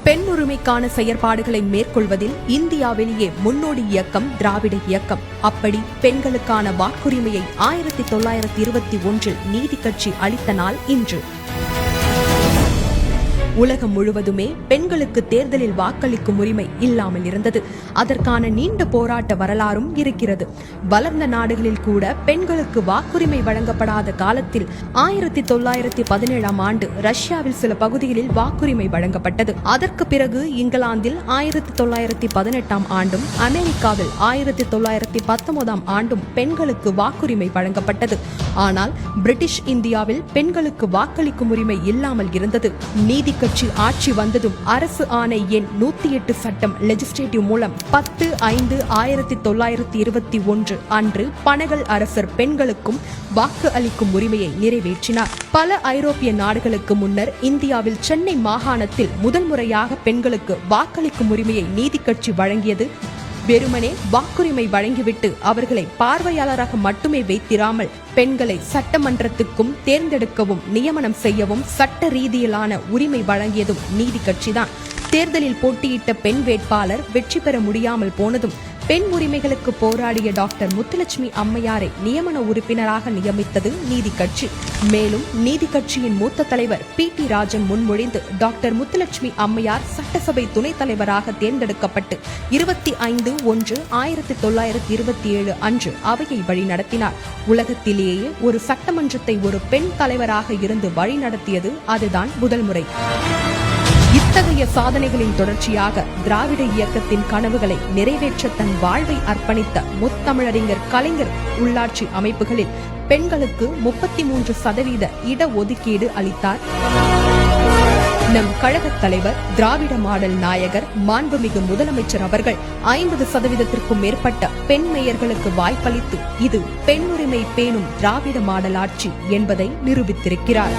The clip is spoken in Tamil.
பெண் உரிமைக்கான செயற்பாடுகளை மேற்கொள்வதில் இந்தியாவிலேயே முன்னோடி இயக்கம் திராவிட இயக்கம். அப்படி பெண்களுக்கான வாக்குரிமையை 1921 நீதி கட்சி அளித்த நாள் இன்று. உலகம் முழுவதுமே பெண்களுக்கு தேர்தலில் வாக்களிக்கும் உரிமை இல்லாமல் இருந்தது. அதற்கான நீண்ட போராட்ட வரலாறும் இருக்கிறது. வளர்ந்த நாடுகளில் கூட பெண்களுக்கு வாக்குரிமை வழங்கப்படாத காலத்தில் 1917ஆம் ஆண்டு ரஷ்யாவில் சில பகுதிகளில் வாக்குரிமை வழங்கப்பட்டது. அதற்கு பிறகு இங்கிலாந்தில் 1918ஆம் ஆண்டும், அமெரிக்காவில் 1919ஆம் ஆண்டும் பெண்களுக்கு வாக்குரிமை வழங்கப்பட்டது. ஆனால் பிரிட்டிஷ் இந்தியாவில் பெண்களுக்கு வாக்களிக்கும் உரிமை இல்லாமல் இருந்தது. நீதி கட்சி ஆட்சி வந்ததும் அரசு ஆணை எண் 108 சட்டம் லெஜிஸ்லேட்டிவ் மூலம் 10/5/1921 அன்று பனகல் அரசர் பெண்களுக்கும் வாக்கு அளிக்கும் உரிமையை நிறைவேற்றினார். பல ஐரோப்பிய நாடுகளுக்கு முன்னர் இந்தியாவில் சென்னை மாகாணத்தில் முதல் முறையாக பெண்களுக்கு வாக்களிக்கும் உரிமையை நீதி கட்சி வழங்கியது. வெறுமனே வாக்குரிமை வழங்கிவிட்டு அவர்களை பார்வையாளராக மட்டுமே வைத்திராமல் பெண்களை சட்டமன்றத்துக்கும் தேர்ந்தெடுக்கவும் நியமனம் செய்யவும் சட்ட ரீதியிலான உரிமை வழங்கியதும் நீதி கட்சிதான். தேர்தலில் போட்டியிட்ட பெண் வேட்பாளர் வெற்றி பெற முடியாமல் போனதும் பெண் உரிமைகளுக்கு போராடிய டாக்டர் முத்துலட்சுமி அம்மையாரை நியமன உறுப்பினராக நியமித்தது நீதி கட்சி. மேலும் நீதி கட்சியின் மூத்த தலைவர் PT ராஜன் முன்மொழிந்து டாக்டர் முத்துலட்சுமி அம்மையார் சட்டசபை துணைத் தலைவராக தேர்ந்தெடுக்கப்பட்டு 25/1/1927 அன்று அவையை வழிநடத்தினார். உலகத்திலேயே ஒரு சட்டமன்றத்தை ஒரு பெண் தலைவராக இருந்து வழிநடத்தியது அதுதான் முதல் முறை. இத்தகைய சாதனைகளின் தொடர்ச்சியாக திராவிட இயக்கத்தின் கனவுகளை நிறைவேற்ற தன் வாழ்வை அர்ப்பணித்த முத்தமிழறிஞர் கலைஞர் உள்ளாட்சி அமைப்புகளில் பெண்களுக்கு 33% இடஒதுக்கீடு அளித்தார். நம் கழகத் தலைவர், திராவிட மாடல் நாயகர், மாண்புமிகு முதலமைச்சர் அவர்கள் 50%க்கும் மேற்பட்ட பெண் மேயர்களுக்கு வாய்ப்பளித்து இது பெண்ணுரிமை பேணும் திராவிட மாடல் ஆட்சி என்பதை நிரூபித்திருக்கிறார்.